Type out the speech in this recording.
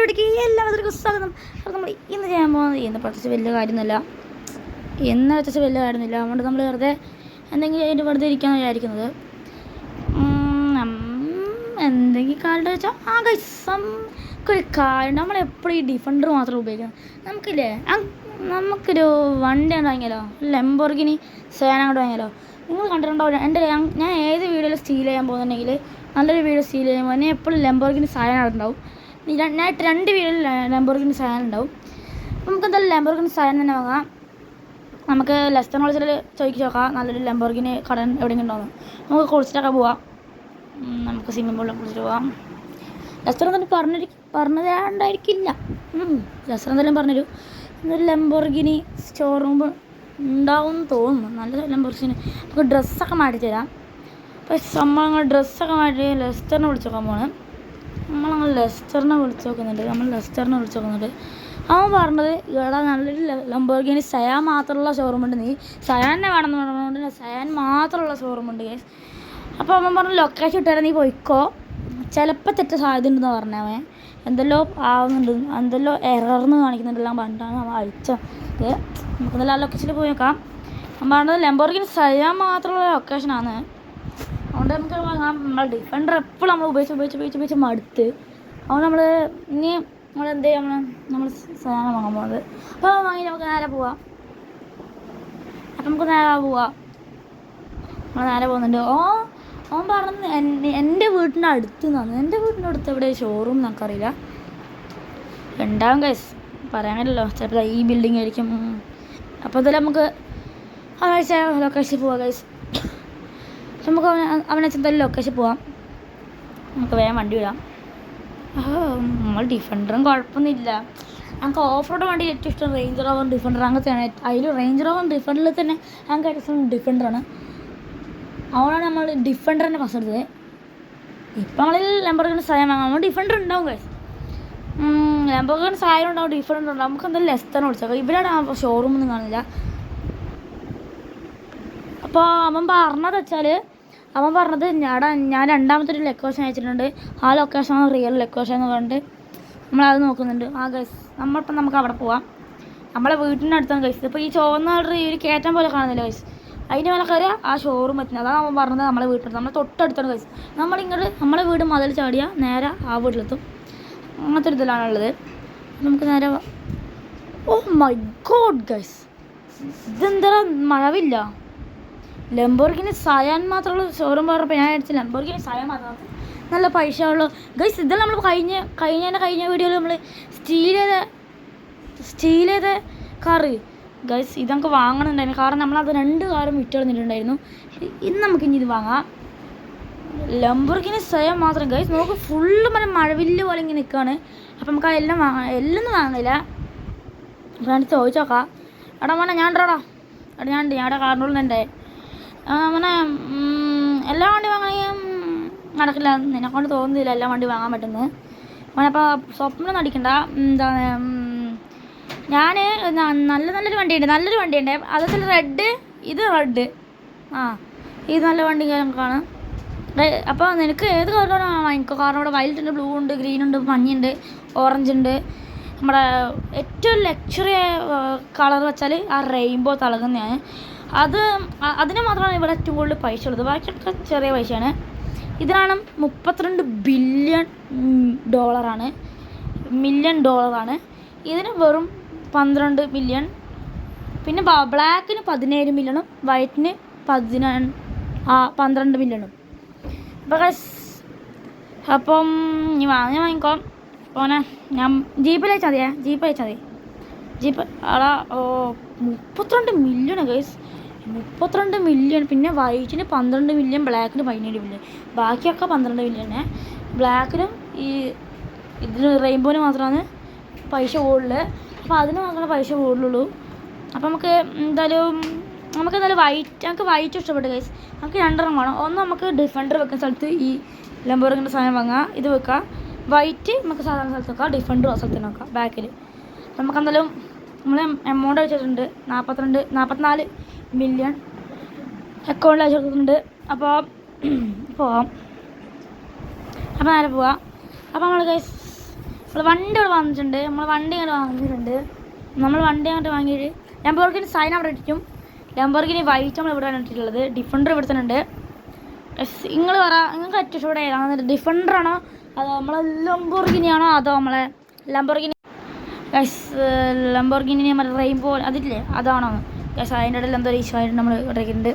വീട്ടിലേക്ക് എല്ലാവർക്കും സ്വാഗതം. അപ്പോൾ നമ്മൾ ഇന്ന് ചെയ്യാൻ പോകുന്നത് ഇന്ന് പ്രത്യേകിച്ച് വലിയ കാര്യമൊന്നുമില്ല, അതുകൊണ്ട് നമ്മൾ വെറുതെ എന്തെങ്കിലും അതിൻ്റെ വെറുതെ ഇരിക്കാമെന്ന് വിചാരിക്കുന്നത്. എന്തെങ്കിലും കാര്യം വെച്ചാൽ നമുക്കൊരു കാര്യം, നമ്മളെപ്പോഴും ഈ ഡിഫൻഡർ മാത്രം ഉപയോഗിക്കുന്നത്. നമുക്കൊരു വണ്ടി വാങ്ങിയാലോ, ലംബോർഗിനി സേന അങ്ങോട്ട് വാങ്ങിയാലോ. നിങ്ങൾ കണ്ടിട്ടുണ്ടോ ഞാൻ ഏത് വീഡിയോയിൽ സ്റ്റീൽ ചെയ്യാൻ പോകുന്നുണ്ടെങ്കിൽ, നല്ലൊരു വീഡിയോ സ്റ്റീൽ ചെയ്യുമ്പോൾ തന്നെ എപ്പോഴും ലംബോർഗിനി സേന ഉണ്ടാവും. ഞാൻ 2 വീഡിയോയിൽ ലംബോർഗിനി സേന ഉണ്ടാവും. നമുക്ക് എന്തായാലും ലംബോർഗിനി സേന തന്നെ വാങ്ങാം. നമുക്ക് ലെസ്റ്റർ കോളേജിൽ ചോദിച്ചു നോക്കാം, നല്ലൊരു ലംബോർഗിനി കടൻ എവിടെയെങ്കിലും ഉണ്ടാവും. നമുക്ക് കുളിച്ചിട്ടൊക്കെ പോവാം, നമുക്ക് സ്വിമ്മിംഗ് പൂളിൽ കുളിച്ചിട്ട് പോവാം. ലെസ്റ്റർ എന്തായാലും പറഞ്ഞതാണ്ടായിരിക്കില്ല, ലെസ്റ്റർ എന്തായാലും പറഞ്ഞൊരു ലംബോർഗിനി ഷോറൂം ഉണ്ടാവും തോന്നുന്നു. നല്ല ലംബോർഗിനി. നമുക്ക് ഡ്രസ്സൊക്കെ മാറ്റി തരാം. പക്ഷെ നമ്മളങ്ങനെ ഡ്രസ്സൊക്കെ മാറ്റി ലെസ്റ്ററിനെ വിളിച്ച് നോക്കാൻ പോകണം. നമ്മളങ്ങനെ ലെസ്റ്ററിനെ വിളിച്ച് നോക്കുന്നുണ്ട്. അവൻ പറഞ്ഞത് ഇവിടെ നല്ലൊരു ലംബോർഗിനി സയാൻ മാത്രമുള്ള ഷോറൂമുണ്ട്, നീ സയാനെ വേണമെന്ന് പറഞ്ഞുകൊണ്ട് സയാൻ മാത്രമുള്ള ഷോറൂമുണ്ട് കേസ്. അപ്പോൾ അവൻ പറഞ്ഞു ലൊക്കേഷൻ ഇട്ടുതരാം, നീ പോയിക്കോ, ചിലപ്പോൾ തെറ്റ സാധ്യത ഉണ്ടെന്ന് പറഞ്ഞവൻ. എന്തെല്ലോ ആവുന്നുണ്ട്, എന്തെല്ലോ എറർന്ന് കാണിക്കുന്നുണ്ടെല്ലാം പറഞ്ഞിട്ടാണ് അവൻ അയച്ചത്. നമുക്ക് നല്ല ലൊക്കേഷനിൽ പോയി നോക്കാം. അവൻ പറഞ്ഞത് ലംബോർഗിനി സയാൻ മാത്രമുള്ള ലൊക്കേഷനാണ്, അതുകൊണ്ട് നമുക്ക് വാങ്ങാം. നമ്മൾ ഡിഫൻഡർ എപ്പോഴും നമ്മൾ ഉപയോഗിച്ച് മടുത്ത്. അതുകൊണ്ട് നമ്മളെന്ത് ചെയ്യും, നമ്മൾ സാധനം വാങ്ങാൻ പോകുന്നത്. അപ്പോൾ വാങ്ങി നമുക്ക് നേരെ പോവാം. നമ്മൾ നേരെ പോകുന്നുണ്ട്. അവൻ പറഞ്ഞത് എൻ്റെ വീട്ടിൻ്റെ അടുത്ത് നിന്നാണ്. എൻ്റെ വീട്ടിൻ്റെ അടുത്ത് എവിടെ ഷോറൂം നമുക്കറിയില്ല, ഉണ്ടാവും ഗൈസ്, പറയാനില്ലല്ലോ, ചിലപ്പോൾ ഈ ബിൽഡിംഗ് ആയിരിക്കും. അപ്പോൾ അതിൽ നമുക്ക് ഒരാഴ്ച ലൊക്കേഷൻ പോവാം ഗൈസ്. നമുക്ക് അവനെ എന്തായാലും ലൊക്കേഷൻ പോവാം. നമുക്ക് വേഗം വണ്ടി വിടാം. നമ്മൾ ഡിഫൻഡറും കുഴപ്പമൊന്നുമില്ല. നമുക്ക് ഓഫ് റോഡ് വണ്ടി ഏറ്റവും ഇഷ്ടം റേഞ്ചർ റോവർ ഡിഫൻഡർ അങ്ങനത്തെയാണ്. അതിൽ റേഞ്ചർ റോവർ ഡിഫൻഡറിൽ തന്നെ ഞങ്ങൾക്ക് ഏറ്റവും ഇഷ്ടം ഡിഫൻഡറാണ്. അതുകൊണ്ടാണ് നമ്മൾ ഡിഫൻഡറിനെ ഫസ്റ്റ് എടുത്തത്. ഇപ്പം നമ്മളിൽ ലംബോർഗിനി സഹായം വാങ്ങാം. നമ്മൾ ഡിഫൻഡർ ഉണ്ടാവും ഗൈസ്, ലംബോർഗിനി സഹായം ഉണ്ടാവും, ഡിഫൻഡർ ഉണ്ടാവും. നമുക്ക് എന്തായാലും ലെസ്റ്ററിനെ വിളിച്ചേക്കാം. ഇവിടെയാണ് ഷോറൂമൊന്നും കാണില്ല. അപ്പോൾ അവൻ പറഞ്ഞത് ഞാൻ രണ്ടാമത്തെ ഒരു ലൊക്കേഷൻ അയച്ചിട്ടുണ്ട്, ആ ലൊക്കേഷനാണ് റിയൽ ലൊക്കേഷൻ എന്ന് പറഞ്ഞിട്ട് നമ്മളത് നോക്കുന്നുണ്ട്. ഗൈസ് നമുക്ക് അവിടെ പോവാം. നമ്മളെ വീട്ടിൻ്റെ അടുത്താണ് ഗൈസ്. ഇപ്പോൾ ഈ ചുവന്ന ഒരു കയറ്റം പോലെ കാണുന്നില്ല ഗൈസ്, അതിൻ്റെ മേലെ കയറിയ ആ ഷോറൂം എത്തുന്നത്. അതാണ് അവൻ പറഞ്ഞത് നമ്മളെ വീട്ടിൽ, നമ്മളെ തൊട്ടടുത്താണ് ഗൈസ്. നമ്മളെ വീട് മതിൽ ചാടിയാൽ നേരെ ആ വീട്ടിലെത്തും. അങ്ങനത്തെ ഒരു ഇതിലാണുള്ളത്. നമുക്ക് നേരെ ഓ മൈ ഗോഡ് ഗൈസ്, ഇതെന്താ മഴവില്ല, ലംബോർഗിനി സയാൻ മാത്രമുള്ള ഷോറൂം പറഞ്ഞപ്പോൾ ഞാൻ അടിച്ച ലംബോർഗിനി സയാൻ മാത്രം നല്ല പൈസ ഉള്ളു ഗൈസ്. ഇതെല്ലാം നമ്മൾ കഴിഞ്ഞ വീഡിയോയിൽ നമ്മൾ സ്റ്റീൽ ചെയ്ത കാറ് ഗൈസ്, ഇത് നമുക്ക് വാങ്ങണമെന്നുണ്ടായിരുന്നു. കാരണം നമ്മളത് 2 കാറും വിറ്റുകളഞ്ഞിട്ടുണ്ടായിരുന്നു. ഇന്ന് നമുക്കിനി ഇത് വാങ്ങാം, ലംബോർഗിനി സയാൻ മാത്രം ഗൈസ്. നമുക്ക് ഫുള്ള് മഴവില്ല് പോലെ ഇങ്ങനെ നിൽക്കുകയാണ്. അപ്പം നമുക്ക് എല്ലാം ഒന്നും വാങ്ങില്ല. ഫ്രണ്ട് ചോദിച്ചു നോക്കാം. എടാ മോനെ ഞാൻ അവിടെ കാറിനുള്ളിൽ എൻ്റെ അങ്ങനെ എല്ലാ വണ്ടി വാങ്ങണമെങ്കിൽ നടക്കില്ല, നിന്നെക്കൊണ്ട് തോന്നുന്നില്ല എല്ലാ വണ്ടി വാങ്ങാൻ പറ്റുന്നത്. അപ്പോൾ സ്വപ്നം നടിക്കണ്ട. എന്താണ്, ഞാൻ നല്ലൊരു വണ്ടിയുണ്ട്, അതിൽ റെഡ്, ഇത് റെഡ്, ഇത് നല്ല വണ്ടി നമുക്കാണ്. അപ്പോൾ നിനക്ക് ഏത് കളറാണ് വാങ്ങിക്കോ. കാരണം ഇവിടെ വൈലറ്റ് ഉണ്ട്, ബ്ലൂ ഉണ്ട്, ഗ്രീൻ ഉണ്ട്, മഞ്ഞുണ്ട്, ഓറഞ്ച് ഉണ്ട്. നമ്മുടെ ഏറ്റവും ലക്ഷറി കളർ വെച്ചാൽ ആ റെയിൻബോ തിളങ്ങുന്നതാണ്. അതിന് മാത്രമാണ് ഇവിടെ ഏറ്റവും കൂടുതൽ പൈസ ഉള്ളത്, ബാക്കിയൊക്കെ ചെറിയ പൈസയാണ്. ഇതിനാണ് 32 ബില്യൺ ഡോളറാണ്. ഇതിന് വെറും 12 മില്യൺ. പിന്നെ ബ്ലാക്കിന് 17 മില്യണും വൈറ്റിന് 12 മില്യണും. അപ്പം നീ വാങ്ങിക്കോ. പോനെ ഞാൻ ജീപ്പ് അയച്ചാൽ മതി. Jeep 32 million guys, 32 million. പിന്നെ വൈറ്റിന് 12 മില്യൺ, ബ്ലാക്കിന് 17 മില്യൺ, ബാക്കിയൊക്കെ 12 മില്യണ്. ബ്ലാക്കിനും ഇതിന് റെയിൻബോന് മാത്രമാണ് പൈസ കൂടുതൽ. അപ്പോൾ അതിന് മാത്രമേ പൈസ കൂടുതലുള്ളൂ. അപ്പോൾ നമുക്ക് എന്തായാലും വൈറ്റ് ഇഷ്ടപ്പെട്ടു ഗൈസ്. നമുക്ക് 2 വേണം. ഒന്ന് നമുക്ക് ഡിഫൻഡർ വെക്കുന്ന സ്ഥലത്ത് ഈ ലംബോർഗിനി സാധനം വാങ്ങാം, ഇത് വെക്കാം. വൈറ്റ് നമുക്ക് സാധാരണ സ്ഥലത്ത് വെക്കാം, ഡിഫൻഡർ ആ സ്ഥലത്ത് നോക്കാം ബാക്കിൽ. നമുക്ക് എന്തായാലും നമ്മൾ എമൗണ്ട് അയച്ചിട്ടുണ്ട് 44 മില്യൺ അക്കൗണ്ടിൽ അയച്ചിട്ടുണ്ട്. അപ്പോൾ പോവാം. അപ്പോൾ നേരെ പോവാം. അപ്പോൾ നമ്മൾ ഗൈസ് വണ്ടി ഇവിടെ വന്നിട്ടുണ്ട്. നമ്മൾ വണ്ടി അങ്ങോട്ട് വാങ്ങിയിട്ടുണ്ട്. നമ്മൾ വണ്ടി അങ്ങോട്ട് വാങ്ങിയിട്ട് ലംബോർഗിനി സൈൻ അവിടെ ഇട്ടിട്ടും ലംബോർഗിനി വൈറ്റ് നമ്മൾ ഇവിടെ ഇട്ടിട്ടുള്ളത്. ഡിഫൻഡർ ഇവിടെ തന്നെ ഉണ്ട്. നിങ്ങൾ പറ, നിങ്ങൾക്ക് ഏറ്റവും ഇഷ്ടപ്പെട്ട ഏതാണ്? ഡിഫൻഡറാണോ അതോ നമ്മളെ ലംബോർഗിനിയാണോ അതോ നമ്മളെ ലംബോർഗിനി മറ്റേ റെയിൻബോ അതില്ലേ അതാണോ? അതിൻ്റെ ഇടയിൽ എന്തോ ഒരു ഇഷ്യൂ ആയിട്ട് നമ്മൾ ഇടയ്ക്കുന്നുണ്ട്.